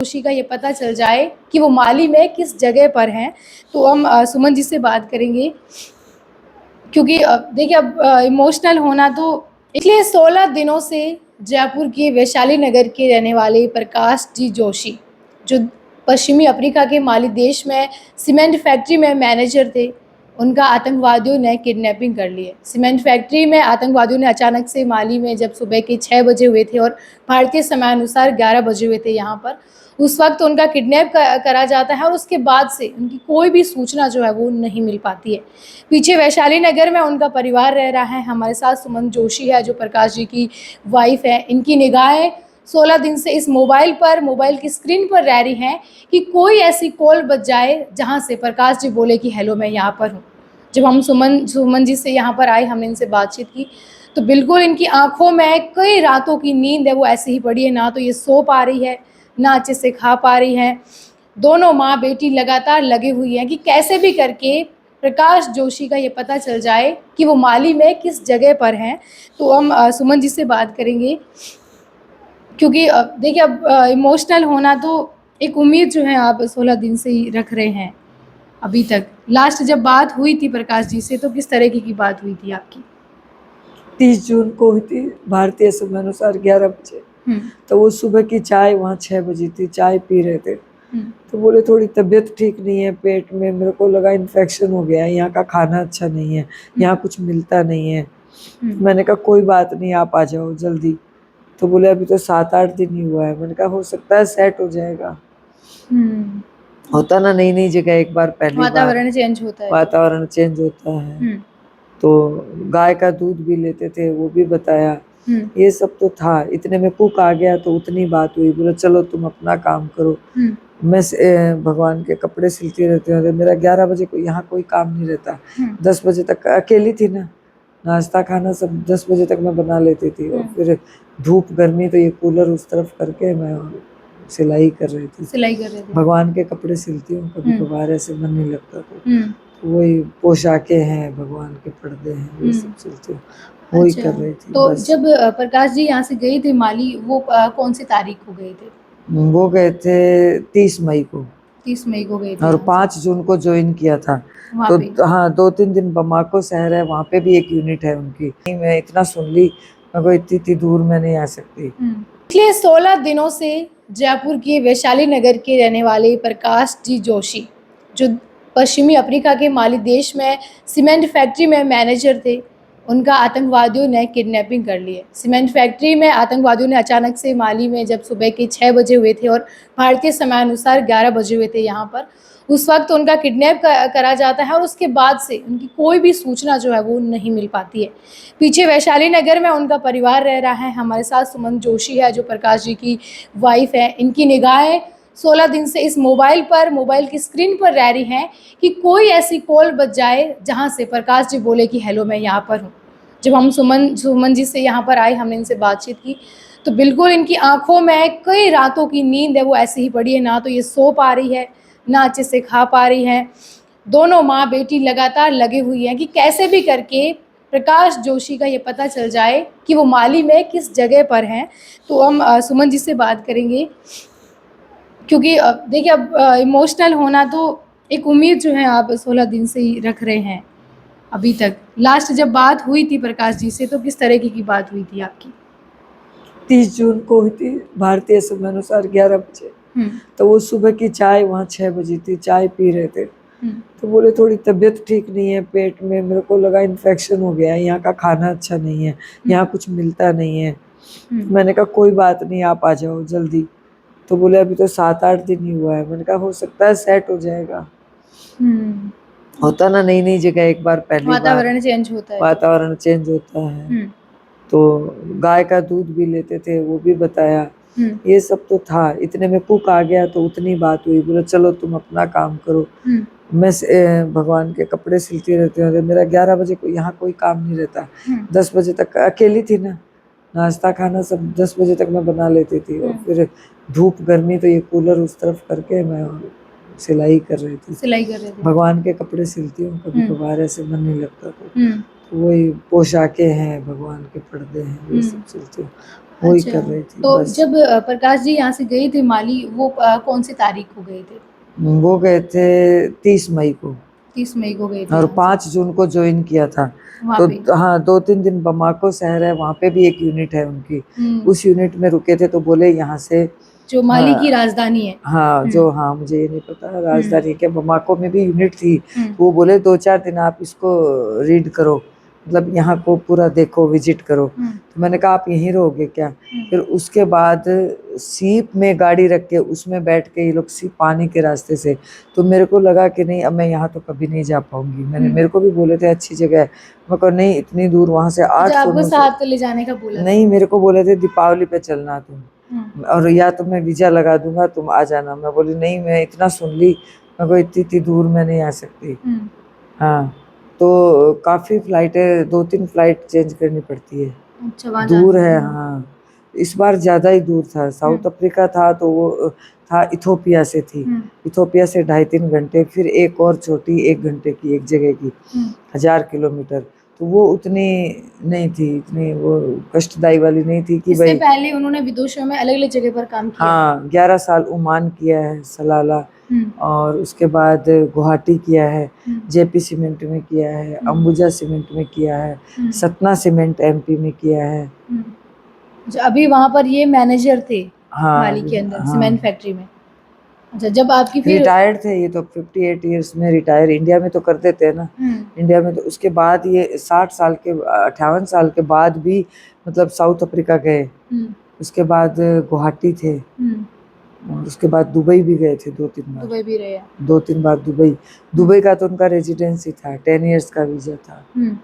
जोशी का ये पता चल जाए कि वो माली में किस जगह पर हैं, तो हम सुमन जी से बात करेंगे। क्योंकि देखिए, अब इमोशनल होना तो इसलिए 16 दिनों से जयपुर के वैशाली नगर के रहने वाले प्रकाश जी जोशी, जो पश्चिमी अफ्रीका के माली देश में सीमेंट फैक्ट्री में मैनेजर थे, उनका आतंकवादियों ने किडनैपिंग कर ली है। सीमेंट फैक्ट्री में आतंकवादियों ने अचानक से माली में जब सुबह के 6 बजे हुए थे और भारतीय समयानुसार 11 बजे हुए थे यहाँ पर, उस वक्त उनका किडनैप करा जाता है और उसके बाद से उनकी कोई भी सूचना जो है वो नहीं मिल पाती है। पीछे वैशाली नगर में उनका परिवार रह रहा है। हमारे साथ सुमन जोशी है, जो प्रकाश जी की वाइफ है। इनकी निगाहें 16 दिन से इस मोबाइल की स्क्रीन पर रह रही हैं कि कोई ऐसी कॉल बज जाए जहां से प्रकाश जी बोले कि हेलो, मैं यहाँ पर हूँ। जब हम सुमन जी से यहाँ पर आए, हमने इनसे बातचीत की, तो बिल्कुल इनकी आंखों में कई रातों की नींद है वो ऐसे ही पड़ी है। ना तो ये सो पा रही है, ना अच्छे से खा पा रही हैं। दोनों माँ बेटी लगातार लगी हुई हैं कि कैसे भी करके प्रकाश जोशी का ये पता चल जाए कि वो माली में किस जगह पर हैं। तो हम सुमन जी से बात करेंगे। क्योंकि देखिए, अब इमोशनल होना तो एक उम्मीद जो है आप 16 दिन से ही रख रहे हैं। अभी तक लास्ट जब बात हुई थी प्रकाश जी से, तो किस तरीके की बात हुई थी आपकी? 30 जून को हुई थी, भारतीय समय अनुसार 11 बजे। तो वो सुबह की चाय वहाँ 6 बजी थी, चाय पी रहे थे। तो बोले थोड़ी तबीयत ठीक नहीं है, पेट में मेरे को लगा इन्फेक्शन हो गया है, यहाँ का खाना अच्छा नहीं है, यहाँ कुछ मिलता नहीं है। मैंने कहा कोई बात नहीं, आप आ जाओ जल्दी। तो बोले अभी तो 7-8 दिन ही हुआ है। मैंने कहा हो सकता है सेट हो जाएगा। होता ना, नई नई जगह एक बार पहली बार वातावरण चेंज होता है। वातावरण चेंज होता है। तो गाय का दूध भी लेते थे, वो भी बताया। ये सब तो था। इतने में कुक आ गया तो उतनी बात हुई। बोला चलो तुम अपना काम करो, मैं भगवान के कपड़े सिलती रहती हूँ। मेरा 11 बजे को यहाँ कोई काम नहीं रहता। 10 बजे तक अकेली थी ना, नाश्ता खाना सब 10 बजे तक मैं बना लेती थी। और फिर धूप गर्मी तो ये कूलर उस तरफ करके मैं सिलाई कर रही थी। भगवान के कपड़े सिलती हूँ, कभी कभार ऐसे मन नहीं लगता तो वही पोशाकें हैं, भगवान के पर्दे हैं, ये सब सिलती हूँ, वही कर रही थी। तो जब प्रकाश जी यहाँ से गए थे माली, वो कौन सी तारीख को गए थे? वो गए थे 30 मई को। 30 मई को गए थे और 5 जून को ज्वाइन किया था। तो हाँ, 2-3 दिन बमाको शहर है, वहाँ पे भी एक यूनिट है उनकी। मैं इतना सुन ली, मैं को इतनी दूर मैं नहीं आ सकती। पिछले 16 दिनों से जयपुर के वैशाली नगर के रहने वाले प्रकाश जी जोशी, जो पश्चिमी अफ्रीका के माली देश में सीमेंट फैक्ट्री में मैनेजर थे, उनका आतंकवादियों ने किडनैपिंग कर ली है। सीमेंट फैक्ट्री में आतंकवादियों ने अचानक से माली में जब सुबह के 6 बजे हुए थे और भारतीय समयानुसार 11 बजे हुए थे यहाँ पर, उस वक्त उनका किडनैप करा जाता है और उसके बाद से उनकी कोई भी सूचना जो है वो नहीं मिल पाती है। पीछे वैशाली नगर में उनका परिवार रह रहा है। हमारे साथ सुमन जोशी है, जो प्रकाश जी की वाइफ है। इनकी निगाहें 16 दिन से इस मोबाइल की स्क्रीन पर रह रही हैं कि कोई ऐसी कॉल बज जाए जहां से प्रकाश जी बोले कि हेलो, मैं यहाँ पर हूँ। जब हम सुमन जी से यहाँ पर आए, हमने इनसे बातचीत की, तो बिल्कुल इनकी आंखों में कई रातों की नींद है वो ऐसे ही पड़ी है। ना तो ये सो पा रही है, ना अच्छे से खा पा रही हैं। दोनों माँ बेटी लगातार लगी हुई हैं कि कैसे भी करके प्रकाश जोशी का ये पता चल जाए कि वो माली में किस जगह पर हैं। तो हम सुमन जी से बात करेंगे। क्योंकि देखिए, अब इमोशनल होना तो एक उम्मीद जो है आप 16 दिन से ही रख रहे हैं। अभी तक लास्ट जब बात हुई थी प्रकाश जी से, तो किस तरीके की बात हुई थी आपकी? 30 जून को हुई थी, भारतीय समय अनुसार 11 बजे। तो वो सुबह की चाय वहाँ 6 बजी थी, चाय पी रहे थे। तो बोले थोड़ी तबीयत ठीक नहीं है, पेट में मेरे को लगा इन्फेक्शन हो गया है, यहाँ का खाना अच्छा नहीं है, यहाँ कुछ मिलता नहीं है। मैंने कहा कोई बात नहीं, आप आ जाओ जल्दी। तो बोले अभी तो 7-8 दिन ही हुआ है। मैंने कहा हो सकता है सेट हो जाएगा। होता ना, नई नई जगह एक बार पहली बार वातावरण चेंज होता है। वातावरण चेंज होता है। तो गाय का दूध भी लेते थे, वो भी बताया। ये सब तो था। इतने में कुक आ गया तो उतनी बात हुई। बोला चलो तुम अपना काम करो, मैं भगवान के कपड़े सिलती रहती हूँ। मेरा 11 बजे को यहाँ कोई काम नहीं रहता। 10 बजे तक अकेली थी ना, नाश्ता खाना सब 10 बजे तक मैं बना लेती थी। और फिर धूप गर्मी तो ये कूलर उस तरफ करके मैं सिलाई कर रही थी। भगवान के कपड़े सिलती हूँ, कभी कभार ऐसे मन नहीं लगता तो वही पोशाकें हैं, भगवान के पर्दे हैं, ये सब सिलती हूँ, वही अच्छा, कर रही थी तो बस। जब प्रकाश जी यहाँ से गए थे माली, वो कौन सी तारीख को गए थे? वो गए थे 30 मई को 30 मई को गए थे और यहाँ से 5 जून को ज्वाइन किया था। वहाँ पे। तो हाँ 2-3 दिन बमाको शहर है, वहाँ पे भी एक यूनिट है उनकी, हुँ, उस यूनिट में रुके थे। तो बोले यहाँ से जो माली की राजधानी है। हाँ हुँ, जो हाँ मुझे ये नहीं पता हुँ, राजधानी के बमाको में भी यूनिट थी। हुँ, तो वो बोले 2-4 दिन आप इसको रीड करो, मतलब यहाँ को पूरा देखो, विजिट करो। हुँ, तो मैंने कहा आप यहीं रहोगे क्या? हुँ, फिर उसके बाद सीप में गाड़ी रख के उसमें बैठ के ये लोग सीप पानी के रास्ते से, तो मेरे को लगा कि नहीं अब मैं यहाँ तो कभी नहीं जा पाऊंगी। हुँ। मेरे को भी बोले थे अच्छी जगह है, मैं कहा नहीं इतनी दूर, वहां से अच्छा, 800 आपको 900। साथ ले जाने का बोला था नहीं उन्होंने। मेरे को बोले थे दीपावली पे चलना तुम, हुँ, और या तो मैं वीजा लगा दूंगा तुम आ जाना। मैं बोली नहीं, मैं इतना सुन ली, मैं को इतनी इतनी दूर मैं नहीं आ सकती। हुँ, हाँ तो काफी फ्लाइटें, 2-3 फ्लाइट चेंज करनी पड़ती है, अच्छा वहाँ दूर जाने के है। लिए। हाँ इस बार ज्यादा ही दूर था। हुँ, साउथ अफ्रीका था तो वो था इथोपिया से थी, हुँ, इथोपिया से 2.5-3 घंटे, फिर एक और छोटी 1 घंटे की एक जगह की, हुँ। 1000 किलोमीटर। तो वो उतनी नहीं थी, इतनी वो कष्टदायी वाली नहीं थी कि इससे भाई। पहले उन्होंने विदेशों में अलग-अलग जगह पर काम किया है। हाँ 11 साल ओमान किया है, सलाला, हुँ, और उसके बाद गुवाहाटी किया है, हुँ, जेपी सीमेंट में किया है, हुँ, अंबुजा सीमेंट में किया है, हुँ, सतना सीमेंट एमपी में किया है। हुँ। अच्छा, अभी वहाँ पर ये मैनेजर थे, हाँ माली के अंदर सीमेंट हाँ फैक्ट्री में। अच्छा, जब आपकी फिर रिटायर्ड थे ये तो 58 ईयर्स में रिटायर। इंडिया में तो कर देते हैं ना, हुँ, इंडिया में तो उसके बाद ये 60 साल के 58 साल के बाद भी मतलब साउथ अफ्रीका गए। हुँ, उसके बाद गुवाहाटी थे, हुँ, और उसके बाद दुबई भी गए थे 2-3 बार। दुबई भी रहे हैं। 2-3 बार दुबई। हुँ, दुबई का तो उनका रेजिडेंसी था, 10 ईयर्स का वीजा था। हुँ।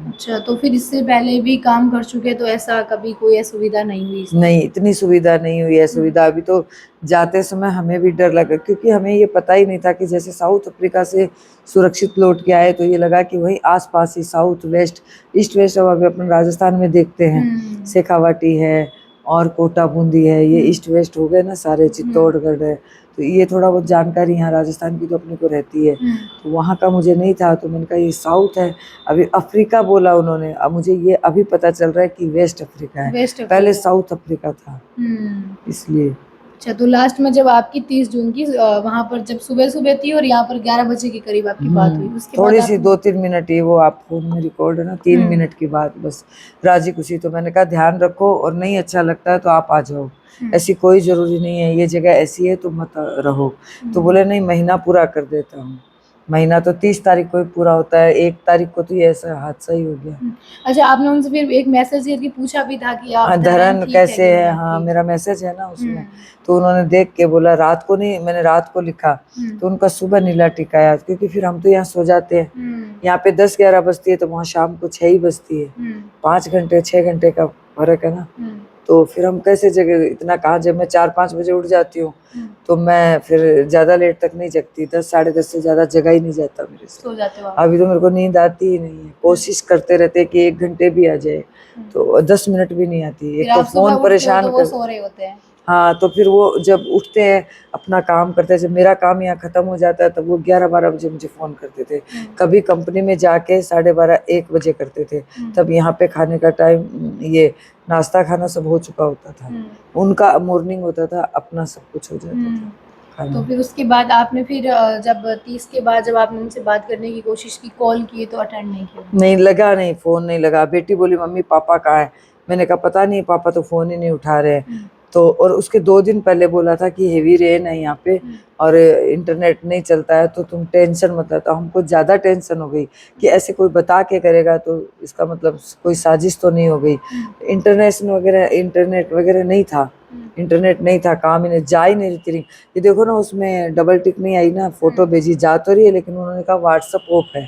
अच्छा, तो फिर इससे पहले भी काम कर चुके तो ऐसा कभी कोई असुविधा नहीं हुई इसमें? नहीं इतनी सुविधा नहीं हुई है। हुँ, सुविधा अभी तो जाते समय हमें भी डर लगा, क्योंकि हमें ये पता ही नहीं था कि जैसे साउथ अफ्रीका से सुरक्षित लौट के आए तो ये लगा कि वही आसपास ही साउथ वेस्ट ईस्ट वेस्ट, अब अभी अपन राजस्थान में देखते हैं हुँ, शेखावाटी है और कोटा बूंदी है, ये हुँ, ईस्ट वेस्ट हो गए ना सारे, हुँ, चित्तौड़गढ़ है। तो ये थोड़ा बहुत जानकारी यहाँ राजस्थान की तो अपने को रहती है, हुँ, तो वहाँ का मुझे नहीं था। तो मैंने कहा ये साउथ है, अभी अफ्रीका बोला उन्होंने, अब मुझे ये अभी पता चल रहा है कि वेस्ट अफ्रीका है, वेस्ट पहले अफ्रीका। साउथ अफ्रीका था हुँ। इसलिए। अच्छा, तो लास्ट में जब आपकी 30 जून की वहाँ पर जब सुबह-सुबह थी और यहाँ पर 11 बजे के करीब आपकी बात हुई, उसके बाद थोड़ी सी आपने 2-3 मिनट, ये वो आप फोन में रिकॉर्ड है ना, 3 मिनट की बात बस, राजी खुशी। तो मैंने कहा ध्यान रखो, और नहीं अच्छा लगता है तो आप आ जाओ, हुँ, ऐसी कोई जरूरी नहीं है, ये जगह ऐसी है तो मत रहो। तो हुँ, बोले नहीं महीना पूरा कर देता हूँ। महीना तो 30 तारीख को ही पूरा होता है, 1 तारीख को तो ये ऐसा हादसा ही हो गया। हुँ। अच्छा, आपने उनसे फिर एक मैसेज करके पूछा भी था कि आप हाँ धरन धरन ठीक है कैसे कि है, नहीं हाँ आपकी? मेरा मैसेज है ना उसमें। हुँ, तो उन्होंने देख के बोला, रात को नहीं, मैंने रात को लिखा, हुँ, तो उनका सुबह नीला टिका आया, क्योंकि फिर हम तो यहाँ सो जाते हैं, हुँ, यहाँ पे 10-11 बजती है तो वहाँ शाम को 6 ही बजती है, हुँ, 5 घंटे 6 घंटे का फर्क है ना। हुँ, तो फिर हम कैसे जगह इतना, कहाँ, जब मैं 4-5 बजे उठ जाती हूँ हुँ, तो मैं फिर ज्यादा लेट तक नहीं जगती, 10 साढ़े 10 से ज्यादा जगा ही नहीं जाता मेरे से। सो जाते हो आप? अभी तो मेरे को नींद आती ही नहीं है, कोशिश करते रहते कि 1 घंटे भी आ जाए, हुँ, तो 10 मिनट भी नहीं आती, फिर एक तो आप सुबह फोन उठते हो तो परेशान वो कर। सो रहे होते हैं। हाँ तो फिर वो जब उठते हैं अपना काम करते हैं, जब मेरा काम यहाँ खत्म हो जाता है तब वो 11-12 बजे मुझे फोन करते थे। हुँ, कभी कंपनी में जाके 12:30-1 बजे करते थे, हुँ, तब यहाँ पे खाने का टाइम, ये नाश्ता खाना सब हो चुका होता था, हुँ, उनका मॉर्निंग होता था, अपना सब कुछ हो जाता था हुँ। तो खाना। फिर उसके बाद आपने फिर जब 30 के बाद जब आपने उनसे बात करने की कोशिश की, कॉल किए तो अटेंड नहीं किया? नहीं लगा, नहीं फोन नहीं लगा। बेटी बोली मम्मी पापा कहाँ है, मैंने कहा पता नहीं, पापा तो फोन ही नहीं उठा रहे हैं। हुँ, तो और उसके 2 दिन पहले बोला था कि हेवी रेन है यहाँ पे हुँ, और इंटरनेट नहीं चलता है, तो तुम टेंशन मत लेता। हमको ज्यादा टेंशन हो गई कि ऐसे कोई बता के करेगा तो इसका मतलब कोई साजिश तो नहीं हो गई। हुँ, इंटरनेट वगैरह नहीं था, हुँ, इंटरनेट नहीं था, काम ही नहीं, जा ही नहीं रही थी। ये देखो ना उसमें डबल टिक नहीं आई ना, फोटो हुँ। भेजी जा तो रही है, लेकिन उन्होंने कहा व्हाट्सअप ऑफ है।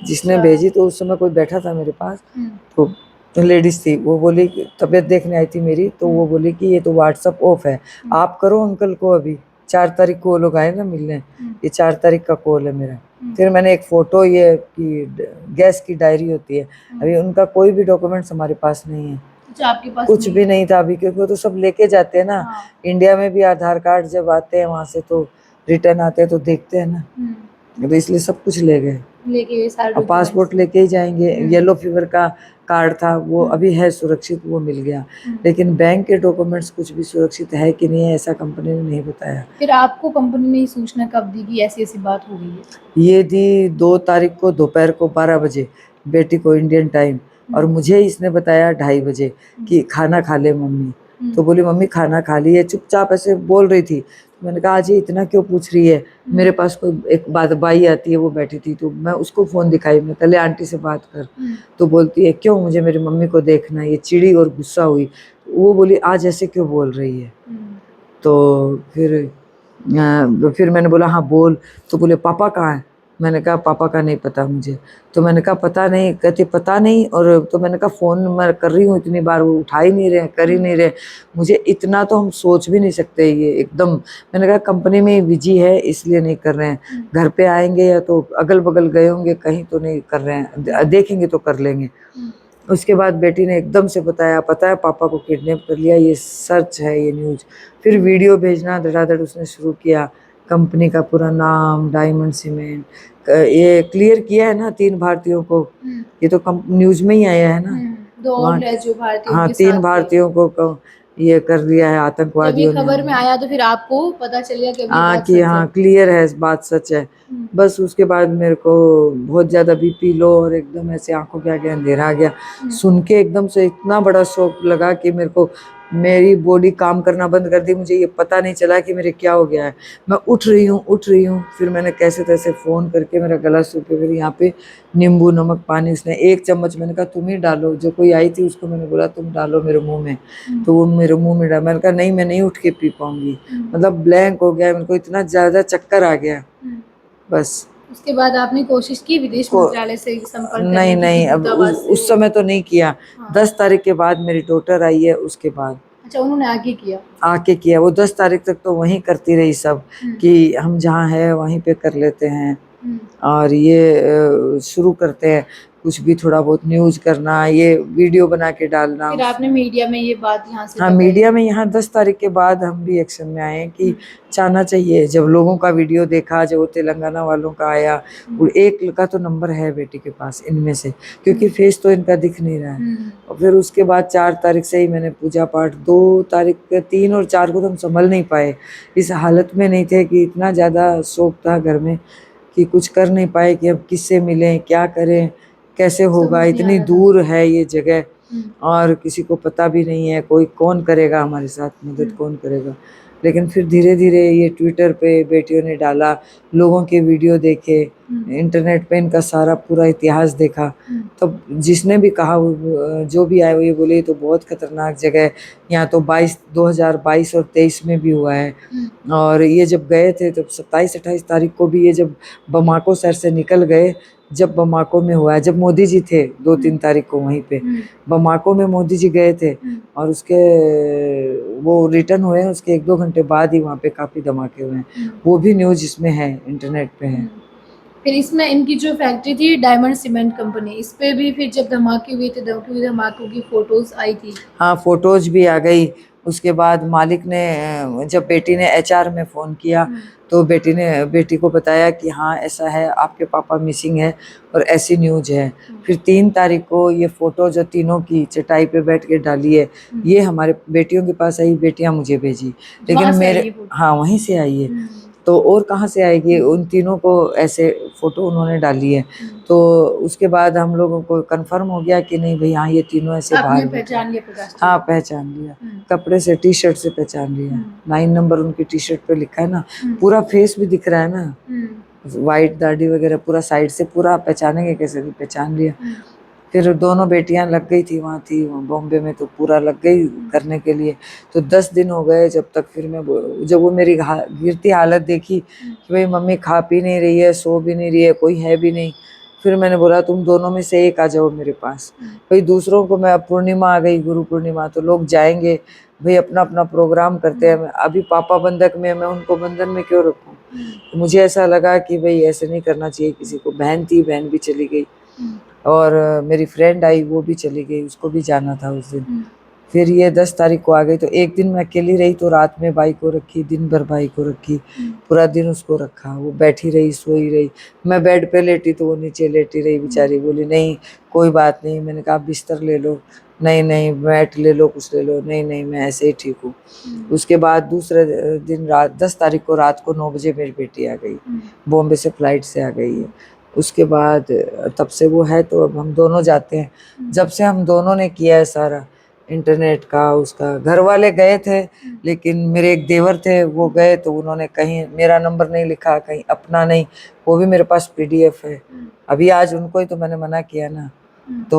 जिसने अच्छा। भेजी तो उस समय कोई बैठा था मेरे पास, हुँ, तो लेडीज थी, वो बोली कि तबीयत देखने आई थी मेरी, तो हुँ, वो बोली कि ये तो व्हाट्सअप ऑफ है, हुँ, आप करो अंकल को अभी। 4 तारीख को वो लोग आए ना मिलने, हुँ, ये 4 तारीख का कॉल है मेरा। हुँ, फिर मैंने एक फोटो, ये की गैस की डायरी होती है, हुँ। अभी उनका कोई भी डॉक्यूमेंट्स हमारे पास नहीं है, अच्छा, आपके पास कुछ नहीं भी है। नहीं था अभी, क्योंकि वो तो सब लेके जाते हैं ना। हाँ। इंडिया में भी आधार कार्ड जब आते हैं वहां से तो रिटर्न आते हैं तो देखते हैं ना, हुँ, तो इसलिए सब कुछ ले गए। लेके ये सारे और डॉक्यूमेंट्स। पासपोर्ट लेके ही जाएंगे। येलो फीवर का कार्ड था वो अभी है सुरक्षित, वो मिल गया, लेकिन बैंक के डॉक्यूमेंट्स कुछ भी सुरक्षित है कि नहीं है ऐसा कंपनी ने नहीं बताया। फिर आपको कंपनी ने सूचना कब दी कि ऐसी ऐसी बात हो गई है? ये दी 2 तारीख को दोपहर को 12 बजे बेटी को इंडियन टाइम, और मुझे इसने बताया 2:30 बजे कि खाना खा ले मम्मी। तो बोली मम्मी खाना खा ली है, चुपचाप ऐसे बोल रही थी। मैंने कहा आज ये इतना क्यों पूछ रही है। मेरे पास कोई एक बाई आती है, वो बैठी थी, तो मैं उसको फोन दिखाई, मैं पहले आंटी से बात कर। तो बोलती है क्यों, मुझे मेरी मम्मी को देखना है। ये चिड़ी और गुस्सा हुई, वो बोली आज ऐसे क्यों बोल रही है। तो फिर मैंने बोला हाँ बोल। तो बोले पापा कहाँ है। मैंने कहा पापा का नहीं पता मुझे। तो मैंने कहा पता नहीं, कहते पता नहीं। और तो मैंने कहा फ़ोन मैं कर रही हूँ इतनी बार, वो उठा ही नहीं रहे, कर ही नहीं रहे। मुझे इतना तो हम सोच भी नहीं सकते, ये एकदम। मैंने कहा कंपनी में बिजी है इसलिए नहीं कर रहे हैं, घर पे आएंगे या तो अगल बगल गए होंगे कहीं, तो नहीं कर रहे हैं, देखेंगे तो कर लेंगे। उसके बाद बेटी ने एकदम से बताया पता है पापा को किडनैप कर लिया, ये सच है ये न्यूज़। फिर वीडियो भेजना धड़ाधड़ उसने शुरू किया, कंपनी का पूरा नाम, डायमंड सीमेंट, ये क्लियर किया है ना 3 भारतीयों को। ये तो न्यूज़ में ही आया है ना। 2 और जो भारतीयों हाँ के 3 साथ थे। भारतीयों को ये कर दिया है जब ये आतंकवादियों ने। खबर में आया तो फिर आपको पता चल गया कि अभी हाँ बात कि सच हाँ है। क्लियर है, बात सच है। बस उसके बाद मेरे को बहुत ज़्यादा बीपी लो और एकदम ऐसे आंखों के आगे अंधेरा आ गया। सुन के एकदम से इतना बड़ा शौक लगा कि मेरे को, मेरी बॉडी काम करना बंद कर दी, मुझे ये पता नहीं चला कि मेरे क्या हो गया है। मैं उठ रही हूँ। फिर मैंने कैसे तैसे फ़ोन करके मेरा गला सूखे, फिर यहाँ पे नींबू नमक पानी उसने 1 चम्मच, मैंने कहा तुम ही डालो। जो कोई आई थी उसको मैंने बोला तुम डालो मेरे मुंह में, तो वो मेरे मुंह में डाल। मैंने कहा नहीं मैं नहीं उठ के पी पाऊंगी। मतलब ब्लैंक हो गया, मेरे को इतना ज़्यादा चक्कर आ गया। बस उसके बाद आपने कोशिश की विदेश मंत्रालय से संपर्क करने नहीं की, नहीं, कि अब दूतावास से उस समय तो नहीं किया। 10 तारीख के बाद मेरी डॉटर आई है, उसके बाद अच्छा उन्होंने आगे किया। आके किया। वो 10 तारीख तक तो वहीं करती रही सब, कि हम जहाँ है वहीं पे कर लेते हैं, और ये शुरू करते हैं कुछ भी थोड़ा बहुत न्यूज़ करना, ये वीडियो बना के डालना। फिर आपने मीडिया में ये बात यहाँ से हाँ बताई? मीडिया में यहाँ 10 तारीख के बाद हम भी एक्शन में आए कि जाना चाहिए। जब लोगों का वीडियो देखा, जब वो तेलंगाना वालों का आया, और एक का तो नंबर है बेटी के पास इनमें से, क्योंकि फेस तो इनका दिख नहीं रहा है। और फिर उसके बाद 4 तारीख से ही मैंने पूजा पाठ, 2 तारीख के 3 और 4 को तो हम संभल नहीं पाए, इस हालत में नहीं थे कि इतना ज़्यादा शोक था घर में कि कुछ कर नहीं पाए कि अब किससे मिलें, क्या करें, कैसे होगा। इतनी दूर है ये जगह और किसी को पता भी नहीं है, कोई कौन करेगा हमारे साथ मदद, कौन करेगा। लेकिन फिर धीरे धीरे ये ट्विटर पे बेटियों ने डाला, लोगों के वीडियो देखे, इंटरनेट पे इनका सारा पूरा इतिहास देखा। तब जिसने भी कहा, जो भी आए वो ये बोले ये तो बहुत खतरनाक जगह है, यहाँ तो 2022 और 23 में भी हुआ है। और ये जब गए थे तब 27-28 तारीख को भी ये जब बमाको शहर से निकल गए, जब बमाको में हुआ है, जब मोदी जी थे 2-3 तारीख को वहीं पे बमाको में मोदी जी गए थे, और उसके वो रिटर्न हुए हैं, उसके 1-2 घंटे बाद ही वहाँ पे काफ़ी धमाके हुए हैं। वो भी न्यूज़ इसमें है, इंटरनेट पे है। फिर इसमें इनकी जो फैक्ट्री थी डायमंड सीमेंट कंपनी, इस पे भी फिर जब धमाके हुए थे, धमाकों की फोटोज आई थी। हाँ फोटोज भी आ गई। उसके बाद मालिक ने, जब बेटी ने HR में फ़ोन किया तो बेटी को बताया कि हाँ ऐसा है, आपके पापा मिसिंग है और ऐसी न्यूज़ है। फिर 3 तारीख को ये फ़ोटो जो तीनों की चटाई पे बैठ के डाली है, ये हमारे बेटियों के पास आई, बेटियां मुझे भेजी, लेकिन मेरे, हाँ वहीं से आई है, तो और कहाँ से आएगी। उन तीनों को ऐसे फ़ोटो उन्होंने डाली है। तो उसके बाद हम लोगों को कंफर्म हो गया कि नहीं भाई हाँ ये तीनों ऐसे बाहर पहचान लिया। हाँ पहचान लिया, कपड़े से, टी-शर्ट से पहचान लिया। 9 नंबर उनकी टी-शर्ट पे लिखा है ना, पूरा फेस भी दिख रहा है ना, वाइट दाढ़ी वगैरह पूरा साइड से, पूरा पहचानेंगे कैसे, भी पहचान लिया। फिर दोनों बेटियां लग गई थी, वहाँ थी बॉम्बे में, तो पूरा लग गई करने के लिए। तो 10 दिन हो गए जब तक, फिर मैं जब वो मेरी गिरती हालत देखी कि भाई मम्मी खा पी नहीं रही है, सो भी नहीं रही है, कोई है भी नहीं, फिर मैंने बोला तुम दोनों में से एक आ जाओ मेरे पास। भाई दूसरों को, मैं पूर्णिमा आ गई, गुरु पूर्णिमा, तो लोग जाएंगे भाई, अपना अपना प्रोग्राम करते हैं। अभी पापा बंधक में, मैं उनको बंधन में क्यों रखूं। तो मुझे ऐसा लगा कि भाई ऐसे नहीं करना चाहिए किसी को। बहन थी, बहन भी चली गई, और मेरी फ्रेंड आई, वो भी चली गई, उसको भी जाना था उस दिन। फिर ये 10 तारीख को आ गई। तो एक दिन मैं अकेली रही तो रात में बाई को रखी, दिन भर बाई को रखी, पूरा दिन उसको रखा। वो बैठी रही, सोई रही, मैं बेड पे लेटी तो वो नीचे लेटी रही बेचारी। बोली नहीं कोई बात नहीं। मैंने कहा बिस्तर ले लो, नहीं नहीं मैट ले लो, कुछ ले लो, नहीं नहीं मैं ऐसे ही ठीक हूँ। उसके बाद दूसरे दिन रात 10 तारीख को रात को 9 बजे मेरी बेटी आ गई, बॉम्बे से फ्लाइट से आ गई है। उसके बाद तब से वो है, तो अब हम दोनों जाते हैं। जब से हम दोनों ने किया है सारा इंटरनेट का, उसका घर वाले गए थे, लेकिन मेरे एक देवर थे वो गए तो उन्होंने कहीं मेरा नंबर नहीं लिखा, कहीं अपना नहीं। वो भी मेरे पास PDF है। अभी आज उनको ही तो मैंने मना किया ना। तो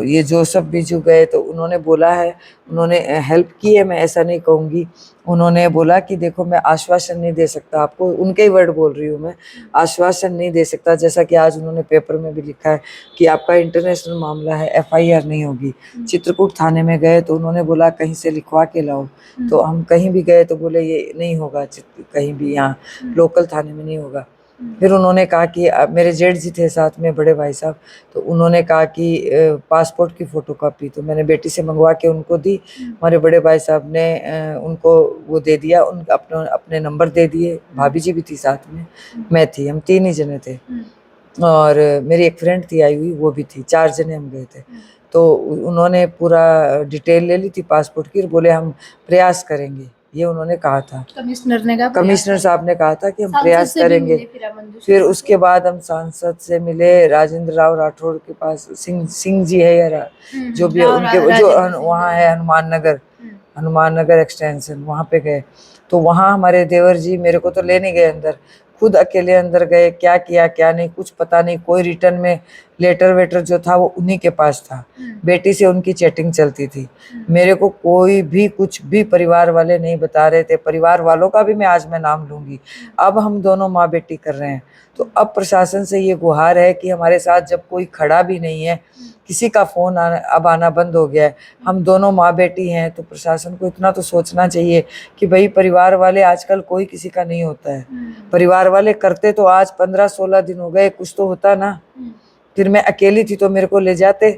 ये जोसेफ बीजू गए तो उन्होंने बोला है, उन्होंने हेल्प की है, मैं ऐसा नहीं कहूँगी। उन्होंने बोला कि देखो मैं आश्वासन नहीं दे सकता आपको, उनके ही वर्ड बोल रही हूँ मैं, आश्वासन नहीं दे सकता। जैसा कि आज उन्होंने पेपर में भी लिखा है कि आपका इंटरनेशनल मामला है, FIR नहीं होगी। चित्रकूट थाने में गए तो उन्होंने बोला कहीं से लिखवा के लाओ। तो हम कहीं भी गए तो बोले ये नहीं होगा, कहीं भी यहाँ लोकल थाने में नहीं होगा। फिर उन्होंने कहा कि मेरे जेठ जी थे साथ में, बड़े भाई साहब, तो उन्होंने कहा कि पासपोर्ट की फोटोकॉपी, तो मैंने बेटी से मंगवा के उनको दी। हमारे बड़े भाई साहब ने उनको वो दे दिया, उन अपने नंबर दे दिए। भाभी जी भी थी साथ में, मैं थी, हम 3 ही जने थे। और मेरी एक फ्रेंड थी आई हुई, वो भी थी, 4 जने हम गए थे। तो उन्होंने पूरा डिटेल ले ली थी पासपोर्ट की, बोले हम प्रयास करेंगे, ये उन्होंने कहा था। कमिश्नर ने कहा, कमिश्नर साहब ने कहा था कि हम प्रयास करेंगे। फिर उसके बाद हम सांसद से मिले, राजेंद्र राव राठौड़ के पास, सिंह जी है या जो भी है उनके, जो वहाँ है हनुमान नगर एक्सटेंशन, वहाँ पे गए। तो वहाँ हमारे देवर जी मेरे को तो ले नहीं गए अंदर, खुद अकेले अंदर गए। क्या किया क्या नहीं कुछ पता नहीं। कोई रिटर्न में लेटर वेटर जो था वो उन्हीं के पास था, बेटी से उनकी चैटिंग चलती थी। मेरे को कोई भी कुछ भी परिवार वाले नहीं बता रहे थे। परिवार वालों का भी मैं आज नाम लूंगी। अब हम दोनों माँ बेटी कर रहे हैं, तो अब प्रशासन से ये गुहार है कि हमारे साथ जब कोई खड़ा भी नहीं है, किसी का फोन अब आना बंद हो गया है, हम दोनों माँ बेटी हैं, तो प्रशासन को इतना तो सोचना चाहिए कि भाई परिवार वाले आजकल कोई किसी का नहीं होता है। परिवार वाले करते तो आज 15-16 दिन हो गए, कुछ तो होता ना। फिर मैं अकेली थी तो मेरे को ले जाते।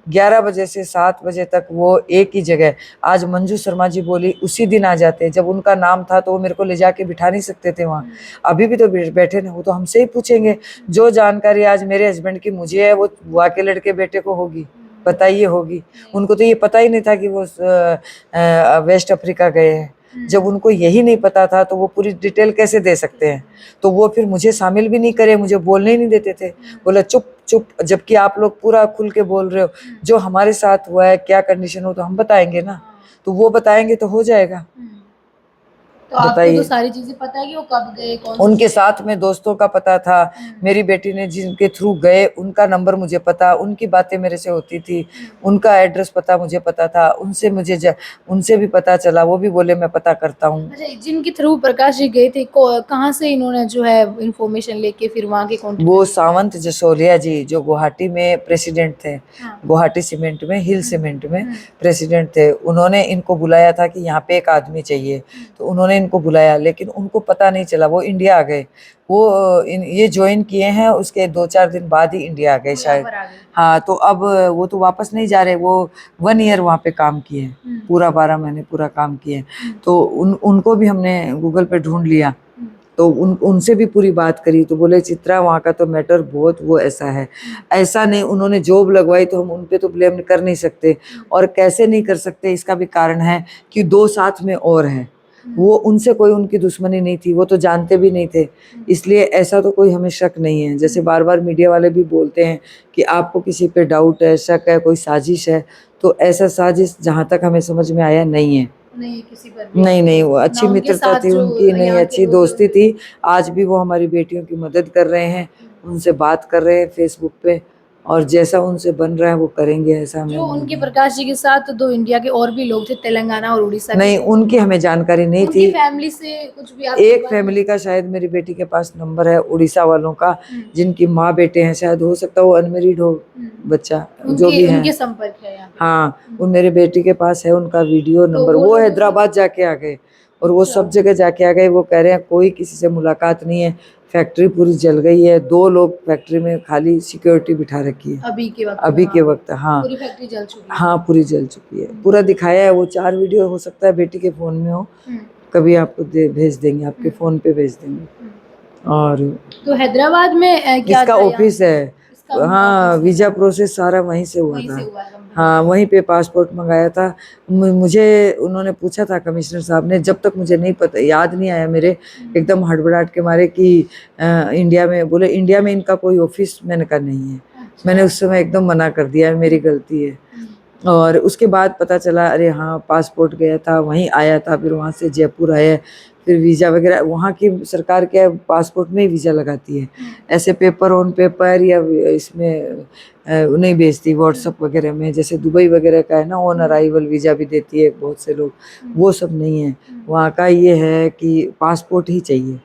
11 बजे से 7 बजे तक वो एक ही जगह। आज मंजू शर्मा जी बोली उसी दिन आ जाते, जब उनका नाम था तो वो मेरे को ले जाके बिठा नहीं सकते थे वहाँ। अभी भी तो बैठे ना, वो तो हमसे ही पूछेंगे। जो जानकारी आज मेरे हस्बैंड की मुझे है, वो बुआ के लड़के बेटे को होगी, बताइए होगी। उनको तो ये पता ही नहीं था कि वो वेस्ट अफ्रीका गए हैं। जब उनको यही नहीं पता था तो वो पूरी डिटेल कैसे दे सकते हैं। तो वो फिर मुझे शामिल भी नहीं करे, मुझे बोलने ही नहीं देते थे। बोला चुप चुप, जबकि आप लोग पूरा खुल के बोल रहे हो, जो हमारे साथ हुआ है क्या कंडीशन हो तो हम बताएंगे ना। तो वो बताएंगे तो हो जाएगा। तो आपको तो सारी चीजें पता है कि वो कब गए, कौन उनके साथ में दोस्तों का पता था। मेरी बेटी ने जिनके थ्रू गए उनका नंबर मुझे पता, उनकी बातें मेरे से होती थी, उनका एड्रेस पता मुझे पता था। उनसे भी पता चला, वो भी बोले मैं पता करता हूँ। अच्छा, जिनके थ्रू प्रकाश जी गए थे, कहाँ से इन्होंने जो है इन्फॉर्मेशन लेके फिर वहाँ के कॉन्टेक्ट? वो सावंत जसोलिया जी जो गुवाहाटी में प्रेसिडेंट थे, गुवाहाटी सीमेंट में, हिल सीमेंट में प्रेसिडेंट थे। उन्होंने इनको बुलाया था कि यहाँ पे एक आदमी चाहिए, तो उन्होंने इनको बुलाया, लेकिन उनको पता नहीं चला। वो इंडिया आ गए। वो ये ज्वाइन किए हैं, उसके 2-4 दिन बाद ही इंडिया आ गए शायद। हाँ, तो अब वो तो वापस नहीं जा रहे। वो 1 ईयर वहाँ पे काम किए, पूरा 12 महीने पूरा काम किए। तो उनको भी हमने गूगल पे ढूंढ लिया, तो उनसे भी पूरी बात करी। तो बोले चित्रा वहाँ का तो मैटर बहुत वो ऐसा है, ऐसा नहीं। उन्होंने जॉब लगवाई तो हम उन पे तो ब्लेम कर नहीं सकते, और कैसे नहीं कर सकते इसका भी कारण है कि 2 साथ में और हैं। वो उनसे कोई उनकी दुश्मनी नहीं थी, वो तो जानते भी नहीं थे, इसलिए ऐसा तो कोई हमें शक नहीं है। जैसे बार बार मीडिया वाले भी बोलते हैं कि आपको किसी पे डाउट है, शक है, कोई साजिश है, तो ऐसा साजिश जहाँ तक हमें समझ में आया नहीं है। नहीं, किसी पर भी नहीं, वो अच्छी मित्रता थी उनकी, नहीं अच्छी दोस्ती थी। आज भी वो हमारी बेटियों की मदद कर रहे हैं, उनसे बात कर रहे हैं फेसबुक पे, और जैसा उनसे बन रहा है वो करेंगे। ऐसा जो उनके प्रकाश जी के साथ तो 2 इंडिया के और भी लोग थे, तेलंगाना और उड़ीसा के। नहीं, उनकी हमें जानकारी नहीं थी। उनकी फैमिली से कुछ भी एक फैमिली का शायद मेरी बेटी के पास नंबर है, उड़ीसा वालों का, जिनकी माँ बेटे हैं, शायद हो सकता है वो अनमेरिड हो बच्चा, जो भी है। उनके संपर्क है यहाँ पे। हाँ, वो मेरे बेटी के पास है उनका वीडियो नंबर। वो हैदराबाद जाके आ गए, और वो सब जगह जाके आ गए। वो कह रहे हैं कोई किसी से मुलाकात नहीं है, फैक्ट्री पूरी जल गई है, 2 लोग फैक्ट्री में खाली सिक्योरिटी बिठा रखी है अभी के वक्त अभी में, के हाँ, वक्त। हाँ पूरी फैक्ट्री जल चुकी है। हाँ पूरी जल चुकी है, पूरा दिखाया है। वो 4 वीडियो हो सकता है बेटी के फोन में हो, कभी आपको भेज देंगे, आपके फोन पे भेज देंगे। और तो हैदराबाद में क्या इसका था ऑफिस है, इसका हाँ ऑफिस वीजा प्रोसेस सारा वहीं से हुआ वहीं था। से हुआ है कंपनी हाँ वहीं पे पासपोर्ट मंगाया था। मुझे उन्होंने पूछा था कमिश्नर साहब ने, जब तक मुझे नहीं पता, याद नहीं आया मेरे, एकदम हड़बड़ाहट के मारे कि इंडिया में, बोले इंडिया में इनका कोई ऑफिस, मैंने कहा नहीं है। मैंने उस समय एकदम मना कर दिया, मेरी गलती है। और उसके बाद पता चला अरे हाँ पासपोर्ट गया था, वहीं आया था, फिर वहाँ से जयपुर आया, फिर वीज़ा वगैरह, वहाँ की सरकार क्या है पासपोर्ट में ही वीज़ा लगाती है, ऐसे पेपर ऑन पेपर या इसमें नहीं भेजती व्हाट्सअप वगैरह में, जैसे दुबई वगैरह का है ना ऑन अराइवल वीज़ा भी देती है बहुत से लोग, वो सब नहीं है। वहाँ का ये है कि पासपोर्ट ही चाहिए।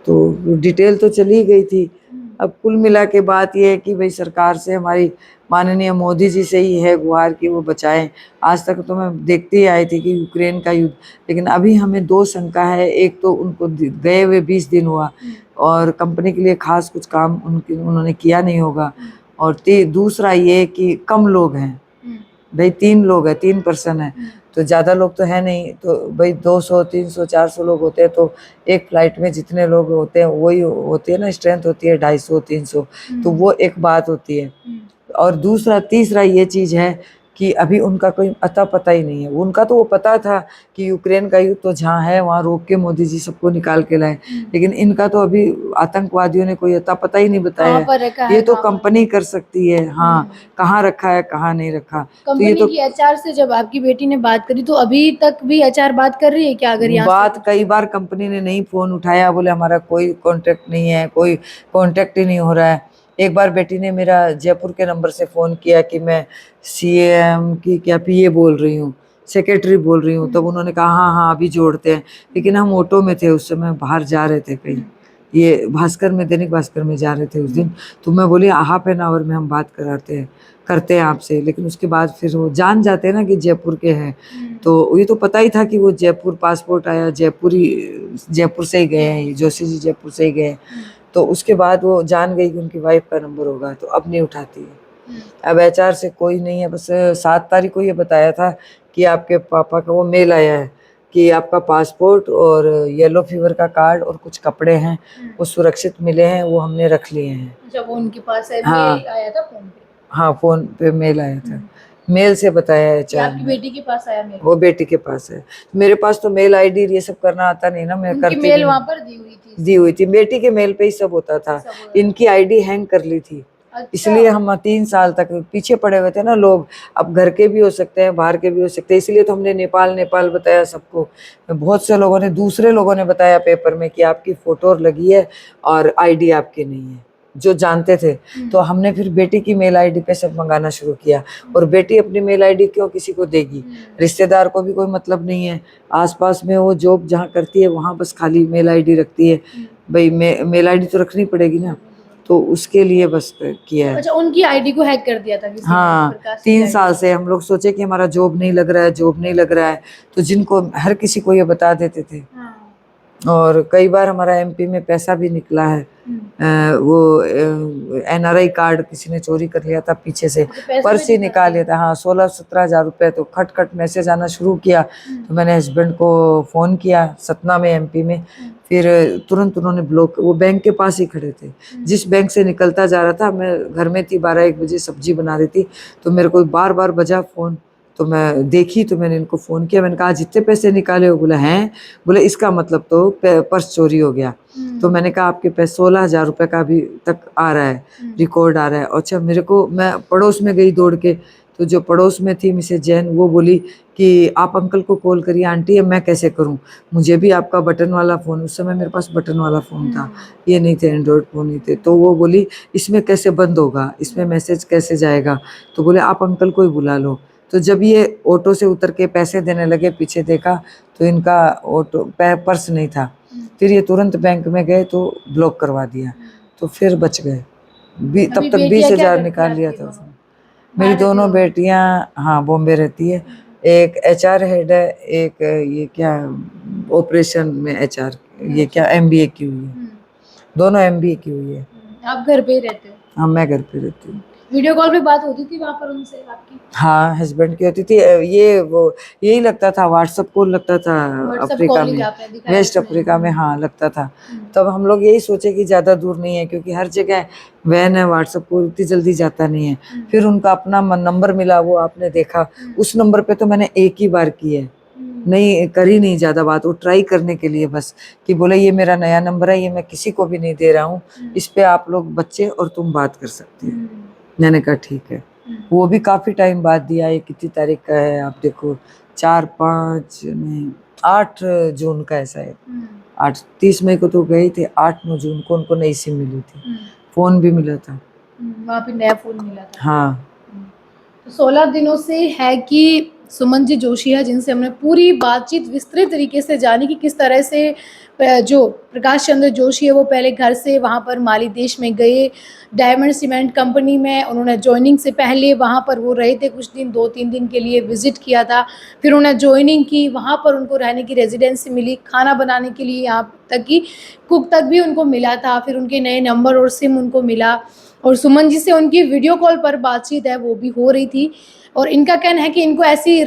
तो डिटेल तो चली गई थी। अब कुल मिला के बात ये है कि भाई सरकार से, हमारी माननीय मोदी जी से ही है गुहार कि वो बचाएं। आज तक तो मैं देखते ही आई थी कि यूक्रेन का युद्ध, लेकिन अभी हमें 2 शंका है। एक तो उनको गए हुए 20 दिन हुआ और कंपनी के लिए खास कुछ काम उन्होंने किया नहीं होगा, और दूसरा ये कि कम लोग हैं भाई, 3 लोग हैं, 3 पर्सन है, तो ज़्यादा लोग तो है नहीं। तो भाई 200 300 400 लोग होते हैं, तो एक फ्लाइट में जितने लोग होते हैं वही होती है ना, स्ट्रेंथ होती है 250 300, तो वो एक बात होती है। और तीसरा ये चीज़ है कि अभी उनका कोई अता पता ही नहीं है। उनका तो वो पता था कि यूक्रेन का युद्ध तो जहाँ है वहाँ रोक के मोदी जी सबको निकाल के लाए, लेकिन इनका तो अभी आतंकवादियों ने कोई अता पता ही नहीं बताया है। ये तो कंपनी कर सकती है, हाँ कहाँ रखा है कहाँ नहीं रखा। तो ये तो की एचआर से जब आपकी बेटी ने बात करी, तो अभी तक भी एचआर बात कर रही है क्या? अगर यहाँ बात कई बार कंपनी ने नहीं फोन उठाया, बोले हमारा कोई कांटेक्ट नहीं है, कोई कांटेक्ट ही नहीं हो रहा है। एक बार बेटी ने मेरा जयपुर के नंबर से फ़ोन किया कि मैं सीएम की क्या पीए बोल रही हूँ, सेक्रेटरी बोल रही हूँ, तब उन्होंने कहा हाँ हाँ अभी जोड़ते हैं। लेकिन हम ऑटो में थे उस समय, बाहर जा रहे थे कहीं, ये भास्कर में, दैनिक भास्कर में जा रहे थे उस दिन। तो मैं बोली हाफ एन आवर में हम बात करते हैं आपसे। लेकिन उसके बाद फिर वो जान जाते हैं ना कि जयपुर के हैं, तो ये तो पता ही था कि वो जयपुर पासपोर्ट आया, जयपुर से ही गए हैं, जोशी जी जयपुर से ही गए। तो उसके बाद वो जान गई कि उनकी वाइफ का नंबर होगा, तो अब नहीं उठाती है। अब एचआर से कोई नहीं है, बस 7 तारीख को ये बताया था कि आपके पापा का वो मेल आया है कि आपका पासपोर्ट और येलो फीवर का कार्ड और कुछ कपड़े हैं वो सुरक्षित मिले हैं, वो हमने रख लिए हैं। जब वो उनके पास है, हाँ मेल आया था फोन पे? हाँ फोन पे मेल आया था, मेल से बताया है एचआर आपकी ने। बेटी के पास आया मेल? वो बेटी के पास है, मेरे पास तो मेल आईडी ये सब करना आता नहीं ना, मैं करती मेल वहाँ पर दी हुई थी, बेटी के मेल पे ही सब होता था। इनकी आईडी हैंग कर ली थी। अच्छा। इसलिए हम 3 साल तक पीछे पड़े हुए थे ना लोग, अब घर के भी हो सकते हैं बाहर के भी हो सकते हैं, इसलिए तो हमने नेपाल बताया सबको। बहुत से लोगों ने, दूसरे लोगों ने बताया पेपर में कि आपकी फोटो लगी है और आईडी आपकी नहीं है, जो जानते थे। तो हमने फिर बेटी की मेल आईडी पे सब मंगाना शुरू किया, और बेटी अपनी मेल आईडी क्यों किसी को देगी, रिश्तेदार को भी कोई मतलब नहीं है। आसपास में वो जॉब जहाँ करती है वहाँ बस खाली मेल आईडी रखती है, भाई मेल आईडी तो रखनी पड़ेगी ना, तो उसके लिए बस किया है। अच्छा, उनकी आईडी को हैक कर दिया था किसी ने? हाँ 3 साल से हम लोग सोचे कि हमारा जॉब नहीं लग रहा है, तो जिनको हर किसी को ये बता देते थे। और कई बार हमारा एमपी में पैसा भी निकला है, वो एनआरआई कार्ड किसी ने चोरी कर लिया था पीछे से, पर्स ही निकाल लिया था। हाँ 16-17 हजार रुपए। तो खट मैसेज आना शुरू किया, तो मैंने हस्बैंड को फ़ोन किया सतना में एमपी में, फिर तुरंत उन्होंने ब्लॉक, वो बैंक के पास ही खड़े थे, जिस बैंक से निकलता जा रहा था, मैं घर में थी 12-1 बजे सब्जी बना रही थी, तो मेरे को बार बजा फ़ोन, तो मैं देखी, तो मैंने इनको फ़ोन किया, मैंने कहा जितने पैसे निकाले हो? बोला हैं। बोले इसका मतलब तो पर्स चोरी हो गया। तो मैंने कहा आपके पास 16 हजार रुपये का अभी तक आ रहा है, रिकॉर्ड आ रहा है। अच्छा मेरे को, मैं पड़ोस में गई दौड़ के, तो जो पड़ोस में थी मिसेज जैन, वो बोली कि आप अंकल को कॉल करिए। आंटी मैं कैसे करूं, मुझे भी आपका बटन वाला फ़ोन, उस समय मेरे पास बटन वाला फ़ोन था, ये नहीं थे, एंड्रॉयड फ़ोन नहीं थे। तो वो बोली इसमें कैसे बंद होगा, इसमें मैसेज कैसे जाएगा? तो बोले आप अंकल को ही बुला लो। तो जब ये ऑटो से उतर के पैसे देने लगे, पीछे देखा तो इनका ऑटो पर्स नहीं था। फिर ये तुरंत बैंक में गए तो ब्लॉक करवा दिया, तो फिर बच गए। तब तक 20 हजार निकाल लिया था उसने। मेरी दोनों बेटियां हाँ बॉम्बे रहती है, एक एचआर हेड है, एक ये क्या ऑपरेशन में एचआर, ये क्या एमबीए की हुई है, दोनों एमबीए की हुई है। आप घर पे ही रहते हो? हाँ, मैं घर पे रहती हूँ। वीडियो कॉल पे बात होती थी वहाँ पर उनसे आपकी? हाँ, हस्बैंड की होती थी। ये वो यही लगता था, व्हाट्सएप कॉल लगता था व्हाट्सएप अफ्रीका कॉलिंग में, आपने दिखाया वेस्ट उसमें? अफ्रीका में, हाँ लगता था। तब हम लोग यही सोचे कि ज़्यादा दूर नहीं है, क्योंकि हर जगह वैन है, व्हाट्सएप कॉल इतनी जल्दी जाता नहीं है। फिर उनका अपना नंबर मिला, वो आपने देखा, उस नंबर पे तो मैंने एक ही बार की है, नहीं करी नहीं ज़्यादा बात, वो ट्राई करने के लिए बस, कि बोले ये मेरा नया नंबर है, ये मैं किसी को भी नहीं दे रहा हूँ, इस पे आप लोग बच्चे और तुम बात कर सकते हो। मैंने कहा ठीक है। वो भी काफ़ी टाइम बाद दिया। ये कितनी तारीख का है आप देखो, 4 5 नहीं 8 जून का ऐसा है। 30 मई को तो गए थे, 8 9 जून को उनको नई सिम मिली थी, फ़ोन भी मिला था। वहाँ पे नया फ़ोन मिला था। हाँ। तो 16 दिनों से है कि सुमन जी जोशी है, जिनसे हमने पूरी बातचीत विस्तृत तरीके से जानी कि किस तरह से जो प्रकाश चंद्र जोशी है वो पहले घर से वहाँ पर माली देश में गए, डायमंड सीमेंट कंपनी में उन्होंने जॉइनिंग से पहले वहाँ पर वो रहे थे कुछ दिन, 2-3 दिन के लिए विज़िट किया था। फिर उन्होंने जॉइनिंग की, वहाँ पर उनको रहने की रेजिडेंसी मिली, खाना बनाने के लिए यहाँ तक कि कुक तक भी उनको मिला था। फिर उनके नए नंबर और सिम उनको मिला, और सुमन जी से उनकी वीडियो कॉल पर बातचीत है वो भी हो रही थी। और इनका कहना है कि इनको ऐसी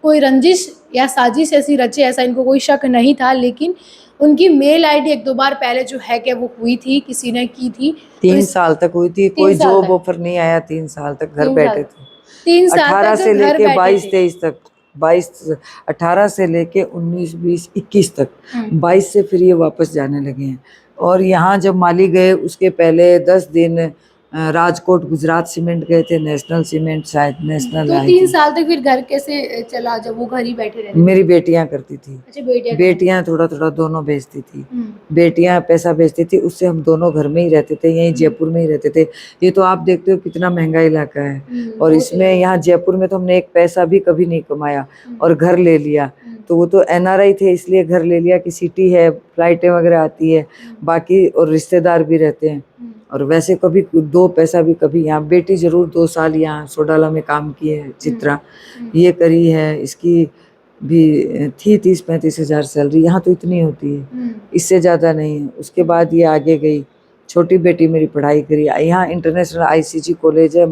कोई रंजिश या साजिश ऐसी रचे, ऐसा इनको कोई शक नहीं था, लेकिन उनकी मेल आईडी 1-2 बार पहले जो हैक है वो हुई थी, किसी ने की थी। 3 साल तक हुई थी, कोई 3 साल जॉब तक? ऑफर नहीं आया, 3 साल तक घर 3 साल बैठे थे। 3 साल 18 तक से घर लेके बैठे 22 थे। 23 तक, 22 18 से लेके 19 20 21 तक, 22 से फिर ये वापस जाने लगे हैं। और यहाँ जब माली गए उसके पहले 10 दिन राजकोट गुजरात सीमेंट गए थे, नेशनल सीमेंट शायद नेशनल तो आई 3 थी। साल तक फिर घर कैसे चला जब वो घर ही बैठे रहते थे? मेरी बेटियां करती थी, अच्छा, बेटियां बेटियां थोड़ा थोड़ा दोनों भेजती थी, हम्म। बेटियां पैसा भेजती थी, उससे हम दोनों घर में ही रहते थे, यहीं जयपुर में ही रहते थे। ये तो आप देखते हो कितना महंगा इलाका है, और वो इसमें यहाँ जयपुर में तो हमने एक पैसा भी कभी नहीं कमाया और घर ले लिया। तो वो तो एनआरआई थे इसलिए घर ले लिया कि सिटी है, फ्लाइटें वगैरह आती है, बाकी और रिश्तेदार भी रहते हैं। और वैसे कभी 2 पैसा भी कभी, यहाँ बेटी जरूर 2 साल यहाँ सोडाला में काम की है, चित्रा ये करी है, इसकी भी थी 30-35 हज़ार सैलरी, यहाँ तो इतनी होती है, इससे ज़्यादा नहीं है। उसके बाद ये आगे गई, छोटी बेटी मेरी पढ़ाई करी यहाँ इंटरनेशनल आईसीजी कॉलेज है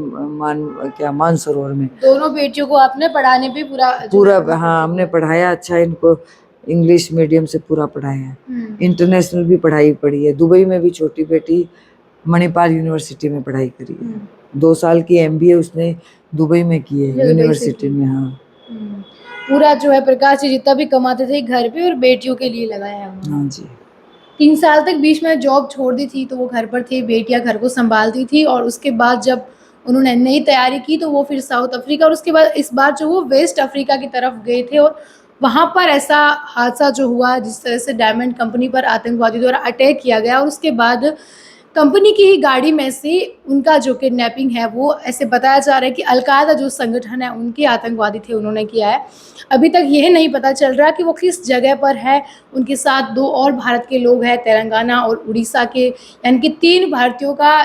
मानसरोवर में। दोनों बेटियों को आपने पढ़ाने पे पूरा हाँ हमने पढ़ाया, अच्छा इनको इंग्लिश मीडियम से पूरा पढ़ाया, इंटरनेशनल भी पढ़ाई पढ़ी है। दुबई में भी छोटी बेटी मणिपाल यूनिवर्सिटी में पढ़ाई करी है, 2 साल की एमबीए उसने दुबई में की है, यूनिवर्सिटी में। हाँ पूरा जो है प्रकाश जी जितना भी कमाते थे घर पे और बेटियों के लिए लगाया है। हाँ जी। 3 साल तक बीच में जॉब छोड़ दी थी तो वो घर पर थे, बेटियां घर को संभालती थी, और उसके बाद जब उन्होंने नई तैयारी की तो वो फिर साउथ अफ्रीका, और उसके बाद इस बार जो वो वेस्ट अफ्रीका की तरफ गए थे, और वहाँ पर ऐसा हादसा जो हुआ जिस तरह से डायमंड कंपनी पर आतंकवादी द्वारा अटैक किया गया, और उसके बाद कंपनी की ही गाड़ी में से उनका जो किडनैपिंग है वो ऐसे बताया जा रहा है कि अलकायदा जो संगठन है उनके आतंकवादी थे, उन्होंने किया है। अभी तक यह नहीं पता चल रहा कि वो किस जगह पर है। उनके साथ 2 और भारत के लोग हैं, तेलंगाना और उड़ीसा के, यानी कि 3 भारतीयों का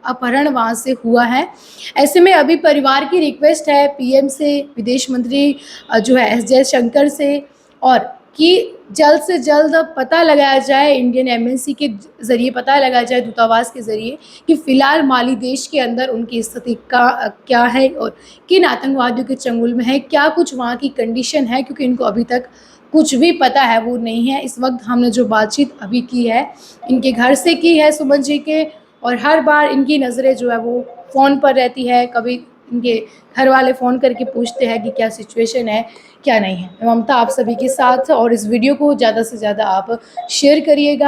अपहरण वहाँ से हुआ है। ऐसे में अभी परिवार की रिक्वेस्ट है पीएम से, विदेश मंत्री जो है एस जयशंकर से, और कि जल्द से जल्द पता लगाया जाए, इंडियन एम्बेसी के ज़रिए पता लगाया जाए, दूतावास के ज़रिए, कि फ़िलहाल माली देश के अंदर उनकी स्थिति क्या है और किन आतंकवादियों के चंगुल में है, क्या कुछ वहाँ की कंडीशन है, क्योंकि इनको अभी तक कुछ भी पता है वो नहीं है। इस वक्त हमने जो बातचीत अभी की है इनके घर से की है सुमन जी के, और हर बार इनकी नज़रें जो है वो फ़ोन पर रहती है। कभी इनके घर वाले फ़ोन करके पूछते हैं कि क्या सिचुएशन है, क्या नहीं है। ममता आप सभी के साथ, और इस वीडियो को ज़्यादा से ज़्यादा आप शेयर करिएगा।